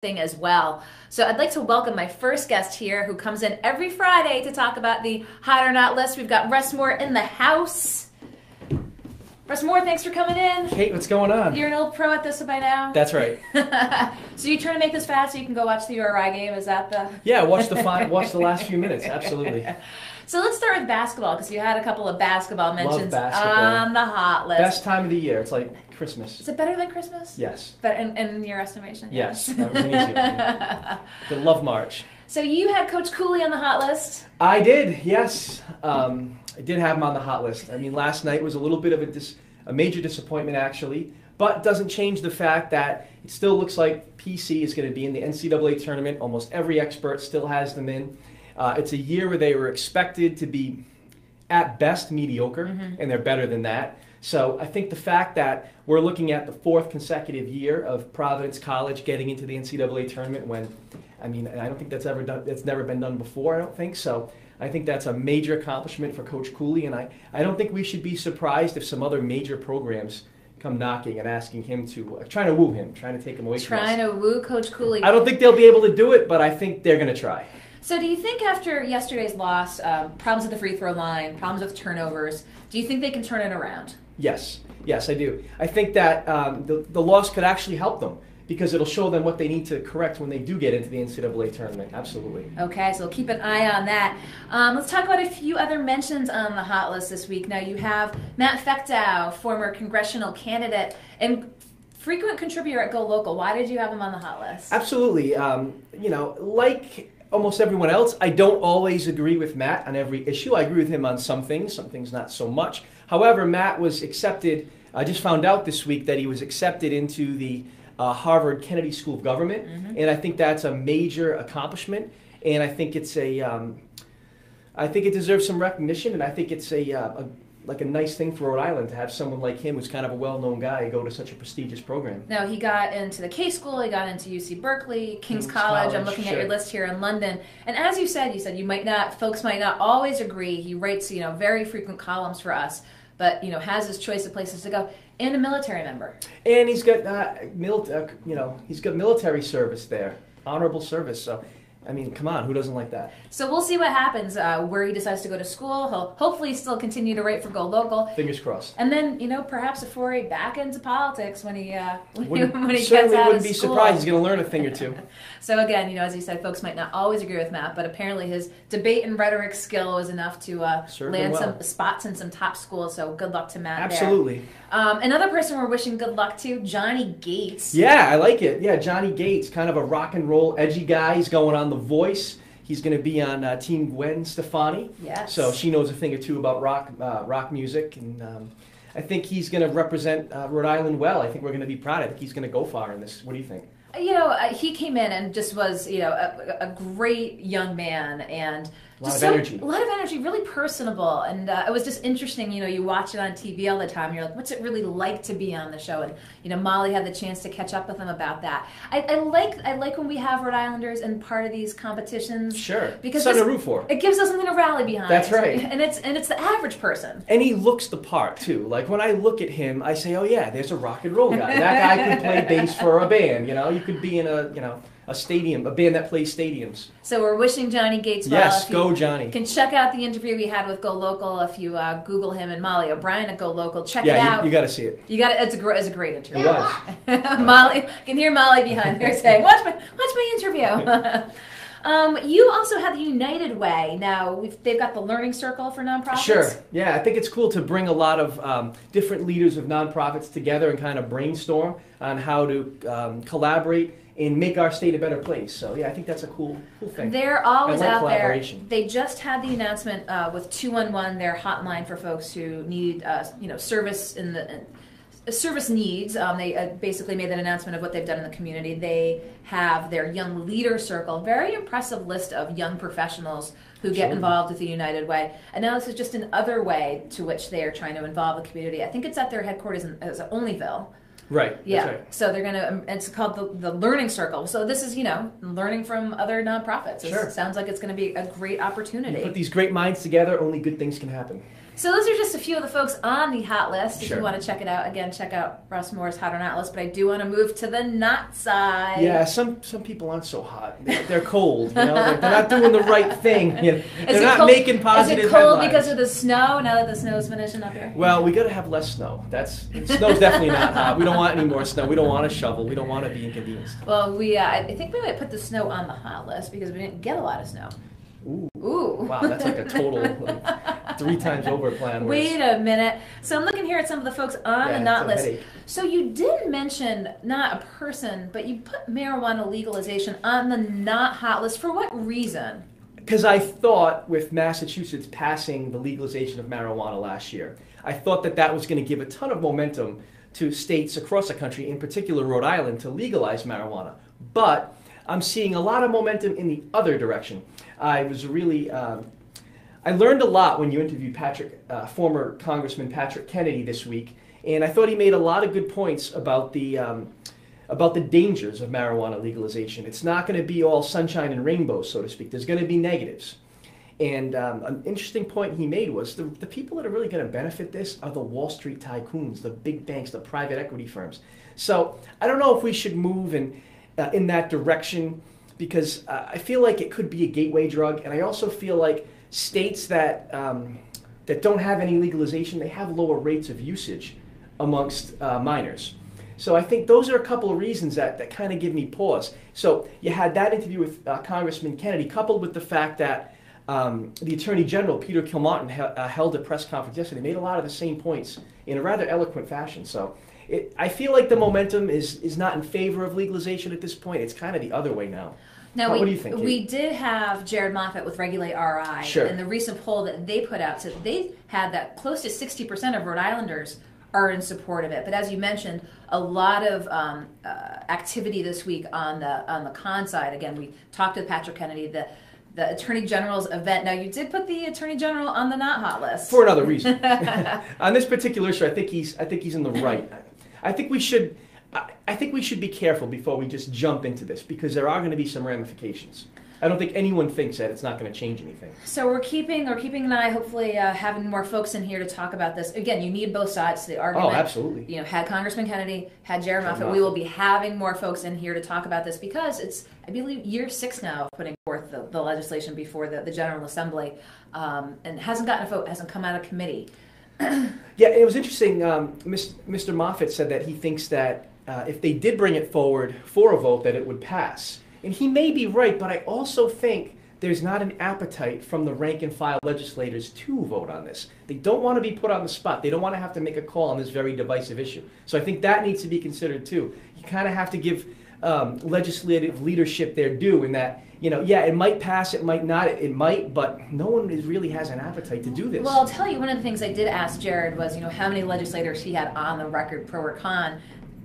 thing as well. So I'd like to welcome my first guest here who comes in every Friday to talk about the Hot or Not list. We've got Russ Moore in the house. Russ Moore, thanks for coming in. Kate, what's going on? You're an old pro at this by now. That's right. So you're trying to make this fast so you can go watch the URI game? Is that the... Yeah, watch the last few minutes, absolutely. So let's start with basketball, because you had a couple of basketball mentions on the hot list. Best time of the year. It's like Christmas. Is it better than Christmas? Yes. But in your estimation? Yes. That was an easy one. The Love March. So you had Coach Cooley on the hot list? I did, yes. I did have him on the hot list. I mean, last night was a little bit of a major disappointment, actually, but it doesn't change the fact that it still looks like PC is going to be in the NCAA tournament. Almost every expert still has them in. It's a year where they were expected to be, at best, mediocre, and they're better than that. So I think the fact that we're looking at the fourth consecutive year of Providence College getting into the NCAA tournament when, I mean, I don't think that's never been done before, I don't think. So I think that's a major accomplishment for Coach Cooley, and I don't think we should be surprised if some other major programs come knocking and asking him to, trying to woo him, trying to take him away from us. Trying to woo Coach Cooley. I don't think they'll be able to do it, but I think they're going to try. So do you think after yesterday's loss, problems at the free throw line, problems with turnovers, do you think they can turn it around? Yes. Yes, I do. I think that the loss could actually help them because it'll show them what they need to correct when they do get into the NCAA tournament. Absolutely. Okay, so we'll keep an eye on that. Let's talk about a few other mentions on the hot list this week. Now you have Matt Fechtow, former congressional candidate and frequent contributor at Go Local. Why did you have him on the hot list? Absolutely. You know, like almost everyone else, I don't always agree with Matt on every issue. I agree with him on some things not so much. However, Matt was accepted, I just found out this week that he was accepted into the Harvard Kennedy School of Government, and I think that's a major accomplishment, and I think it's I think it deserves some recognition, and I think it's like a nice thing for Rhode Island to have someone like him who's kind of a well-known guy go to such a prestigious program. Now, he got into the K School, he got into UC Berkeley, King's College. I'm looking at your list here in London. And as you said folks might not always agree. He writes, very frequent columns for us, but, has his choice of places to go. And a military member. And he's got, he's got military service there, honorable service, so... I mean, come on, who doesn't like that? So we'll see what happens where he decides to go to school. He'll hopefully still continue to write for Go Local. Fingers crossed. And then, perhaps a foray back into politics when he gets out of school. Certainly wouldn't be surprised. He's going to learn a thing or two. So again, as you said, folks might not always agree with Matt, but apparently his debate and rhetoric skill was enough to land some spots in some top schools. So good luck to Matt. Absolutely. Another person we're wishing good luck to, Johnny Gates. Yeah, I like it. Yeah, Johnny Gates, kind of a rock and roll, edgy guy. He's going on The Voice. He's going to be on Team Gwen Stefani. Yes. So she knows a thing or two about rock music, and I think he's going to represent Rhode Island well. I think we're going to be proud. I think he's going to go far in this. What do you think? He came in and just was, a great young man and a lot of energy. A lot of energy, really personable, and it was just interesting. You watch it on TV all the time. You're like, what's it really like to be on the show? And Molly had the chance to catch up with him about that. I like when we have Rhode Islanders in part of these competitions. Sure, because something to root for. It gives us something to rally behind. That's right, and it's the average person. And he looks the part too. Like when I look at him, I say, oh yeah, there's a rock and roll guy. That guy can play bass for a band. You could be in a stadium, a band that plays stadiums. So we're wishing Johnny Gates well. Yes, go Johnny. You can check out the interview we had with Go Local if you Google him and Molly O'Brien at Go Local. Check it out. You got to see it. You got it. It's a great interview. It was. Molly, I can hear Molly behind there saying, "Watch my interview." You also have the United Way. Now, they've got the Learning Circle for nonprofits. Sure. Yeah, I think it's cool to bring a lot of different leaders of nonprofits together and kind of brainstorm on how to collaborate and make our state a better place. So yeah, I think that's a cool thing. They're always out there. They just had the announcement with 211, their hotline for folks who need service in the service needs. They basically made that announcement of what they've done in the community. They have their Young Leader Circle, very impressive list of young professionals who get involved with the United Way. And now this is just another way to which they are trying to involve the community. I think it's at their headquarters in Olneyville. Right. Yeah. That's right. So they're gonna. It's called the Learning Circle. So this is learning from other nonprofits. It sounds like it's going to be a great opportunity. You put these great minds together, only good things can happen. So those are just a few of the folks on the hot list. If Sure. you want to check it out, again, check out Russ Moore's Hot or Not list. But I do want to move to the not side. Yeah, some people aren't so hot. They're cold. You know, they're not doing the right thing. You know? They're not making positive Is it cold headlines. because of the snow? Now that the snow's finishing up here. Well, we got to have less snow. Snow's definitely not hot. We don't want any more snow. We don't want to shovel. We don't want to be inconvenienced. Well, I think we might put the snow on the hot list because we didn't get a lot of snow. Ooh. Ooh. Wow, that's like a total 3 times over plan. Wait a minute. So I'm looking here at some of the folks on the not list. Headache. So you did mention not a person, but you put marijuana legalization on the not hot list. For what reason? Because I thought with Massachusetts passing the legalization of marijuana last year, I thought that was going to give a ton of momentum to states across the country, in particular Rhode Island, to legalize marijuana. But I'm seeing a lot of momentum in the other direction. I was really, I learned a lot when you interviewed former Congressman Patrick Kennedy this week, and I thought he made a lot of good points about the dangers of marijuana legalization. It's not going to be all sunshine and rainbows, so to speak. There's going to be negatives. And an interesting point he made was the people that are really going to benefit this are the Wall Street tycoons, the big banks, the private equity firms. So I don't know if we should move in that direction, because I feel like it could be a gateway drug, and I also feel like states that don't have any legalization, they have lower rates of usage amongst minors. So I think those are a couple of reasons that kind of give me pause. So you had that interview with Congressman Kennedy, coupled with the fact that the Attorney General, Peter Kilmartin, held a press conference yesterday, made a lot of the same points in a rather eloquent fashion. So I feel like the momentum is not in favor of legalization at this point. It's kind of the other way now. Now, what do you think, Kate? We did have Jared Moffett with Regulate RI, Sure. and the recent poll that they put out said they had that close to 60% of Rhode Islanders are in support of it. But as you mentioned, a lot of activity this week on the con side. Again, we talked to Patrick Kennedy, the Attorney General's event. Now, you did put the Attorney General on the not hot list for another reason. On this particular issue, I think he's in the right. I think we should be careful before we just jump into this, because there are going to be some ramifications. I don't think anyone thinks that it's not going to change anything. So we're keeping an eye, hopefully having more folks in here to talk about this. Again, you need both sides to the argument. Oh, absolutely. Had Congressman Kennedy, had Jared Moffett. We will be having more folks in here to talk about this, because it's, I believe, year 6 now of putting forth the legislation before the General Assembly, and hasn't gotten a vote, hasn't come out of committee. Yeah, it was interesting. Mr. Moffett said that he thinks that if they did bring it forward for a vote, that it would pass. And he may be right, but I also think there's not an appetite from the rank and file legislators to vote on this. They don't want to be put on the spot. They don't want to have to make a call on this very divisive issue. So I think that needs to be considered too. You kind of have to give legislative leadership their due in that, it might pass, it might not, it might, but no one really has an appetite to do this. Well, I'll tell you, one of the things I did ask Jared was, how many legislators he had on the record, pro or con.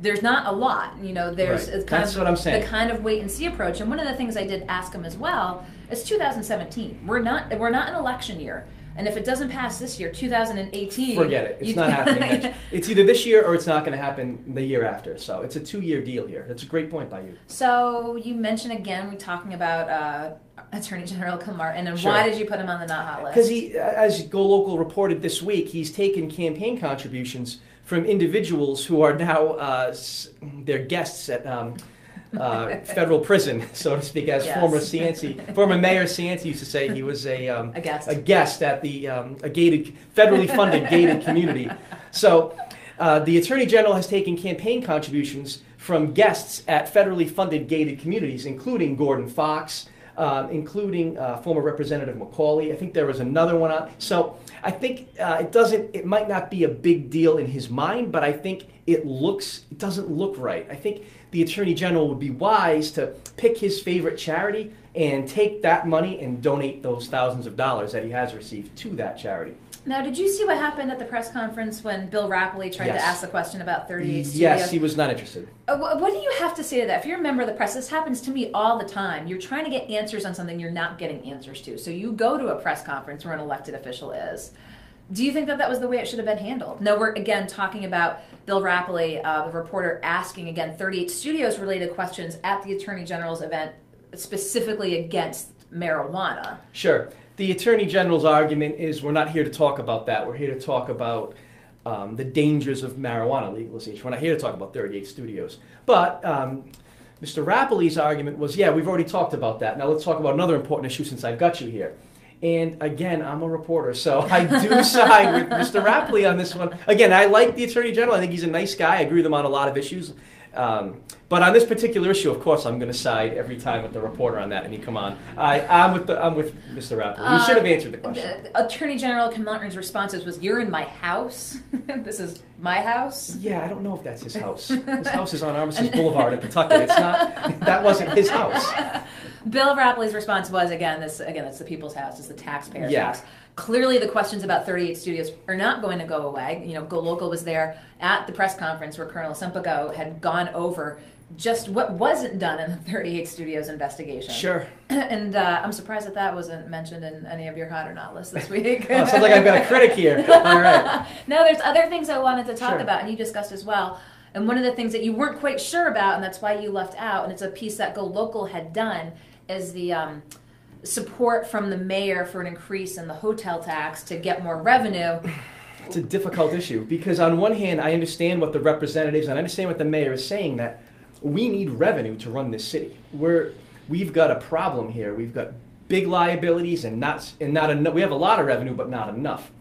There's not a lot, there's right. That's what I'm saying. The kind of wait and see approach. And one of the things I did ask him as well is 2017. We're not in an election year. And if it doesn't pass this year, 2018... Forget it. It's not happening. It's either this year or it's not going to happen the year after. So it's a 2-year deal here. That's a great point by you. So you mentioned again, we're talking about Attorney General Kilmartin, and Sure. why did you put him on the not hot list? Because he, as Go Local reported this week, he's taken campaign contributions from individuals who are now their guests at federal prison, so to speak, as Yes. former Mayor Cianci used to say. He was a guest at the federally funded gated community. So the Attorney General has taken campaign contributions from guests at federally funded gated communities, including Gordon Fox, including former Representative McCauley. I think there was another one on. So I think it might not be a big deal in his mind, but I think it doesn't look right. I think the Attorney General would be wise to pick his favorite charity and take that money and donate those thousands of dollars that he has received to that charity. Now, did you see what happened at the press conference when Bill Rappley tried to ask the question about 38 studios? Yes, he was not interested. What do you have to say to that? If you're a member of the press, this happens to me all the time. You're trying to get answers on something you're not getting answers to. So you go to a press conference where an elected official is. Do you think that was the way it should have been handled? No, we're, again, talking about Bill Rappley, the reporter, asking, again, 38 Studios-related questions at the Attorney General's event, specifically against marijuana. Sure. The Attorney General's argument is we're not here to talk about that. We're here to talk about the dangers of marijuana legalization. We're not here to talk about 38 studios. But Mr. Rappley's argument was, yeah, we've already talked about that. Now let's talk about another important issue since I've got you here. And again, I'm a reporter, so I do side with Mr. Rappley on this one. Again, I like the Attorney General. I think he's a nice guy. I agree with him on a lot of issues. But on this particular issue, of course, I'm going to side every time with the reporter on that. I mean, come on. I'm with Mr. Rappley. You should have answered the question. Attorney General Kim Martin's response was, "You're in my house. This is my house." Yeah, I don't know if that's his house. His house is on Armistice Boulevard in Pawtucket. It's not. That wasn't his house. Bill Rappley's response was, it's the people's house. It's the taxpayers' house. Clearly, the questions about 38 studios are not going to go away. You know, Go Local was there at the press conference where Colonel Simpico had gone over just what wasn't done in the 38 studios investigation. Sure. And I'm surprised that wasn't mentioned in any of your hot or not lists this week. Oh, sounds like I've got a critic here. All right. No, there's other things I wanted to talk about, and you discussed as well. And one of the things that you weren't quite sure about, and that's why you left out, and it's a piece that Go Local had done, is the support from the mayor for an increase in the hotel tax to get more revenue. It's a difficult issue because on one hand, I understand what the representatives and I understand what the mayor is saying, that we need revenue to run this city. We've got a problem here. We've got big liabilities and not enough. We have a lot of revenue, but not enough.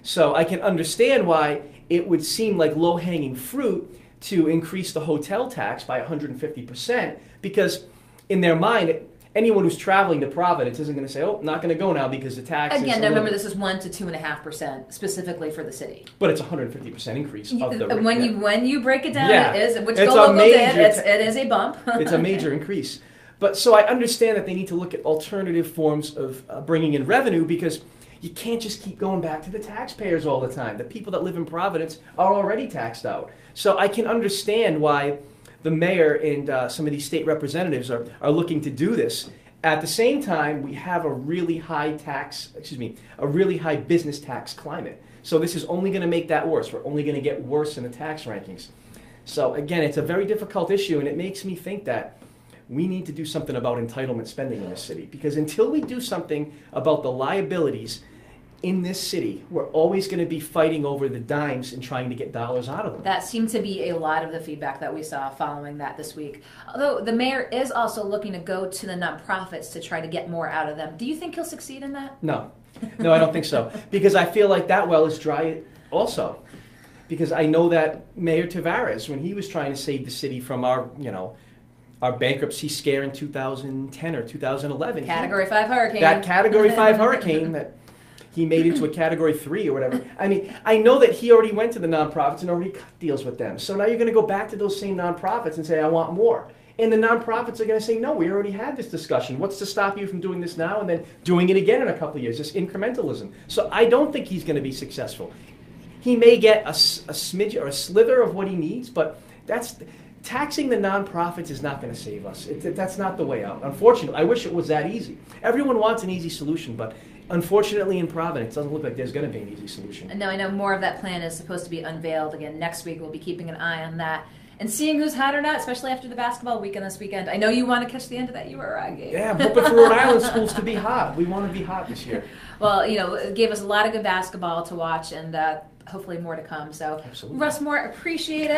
So I can understand why it would seem like low-hanging fruit to increase the hotel tax by 150% because in their mind, anyone who's traveling to Providence isn't going to say, "Oh, not going to go now because the tax." Again, remember this is 1 to 2.5% specifically for the city. But it's a 150% increase of the when you break it down, yeah. It is, which Go Local did. It is a bump. It's a major increase. But so I understand that they need to look at alternative forms of bringing in revenue because you can't just keep going back to the taxpayers all the time. The people that live in Providence are already taxed out. So I can understand why the mayor and some of these state representatives are looking to do this. At the same time, we have a really high business tax climate. So this is only going to make that worse. We're only going to get worse in the tax rankings. So again, it's a very difficult issue, and it makes me think that we need to do something about entitlement spending in this city. Because until we do something about the liabilities in this city, we're always going to be fighting over the dimes and trying to get dollars out of them. That seemed to be a lot of the feedback that we saw following that this week. Although the mayor is also looking to go to the nonprofits to try to get more out of them. Do you think he'll succeed in that? No, I don't think so. Because I feel like that well is dry also. Because I know that Mayor Tavares, when he was trying to save the city from our bankruptcy scare in 2010 or 2011. Category 5 hurricane. That Category 5 hurricane that he made into a Category 3 or whatever. I mean, I know that he already went to the nonprofits and already cut deals with them. So now you're going to go back to those same nonprofits and say, "I want more." And the nonprofits are going to say, "No, we already had this discussion. What's to stop you from doing this now and then doing it again in a couple of years?" This incrementalism. So I don't think he's going to be successful. He may get a smidge or a slither of what he needs, but taxing the nonprofits is not going to save us. That's not the way out. Unfortunately, I wish it was that easy. Everyone wants an easy solution, but unfortunately in Providence, it doesn't look like there's going to be an easy solution. No, I know more of that plan is supposed to be unveiled again next week. We'll be keeping an eye on that and seeing who's hot or not, especially after the basketball weekend this weekend. I know you want to catch the end of that URI game. Yeah, I'm hoping for Rhode Island schools to be hot. We want to be hot this year. Well, it gave us a lot of good basketball to watch and hopefully more to come. So, absolutely. Russ Moore, appreciate it.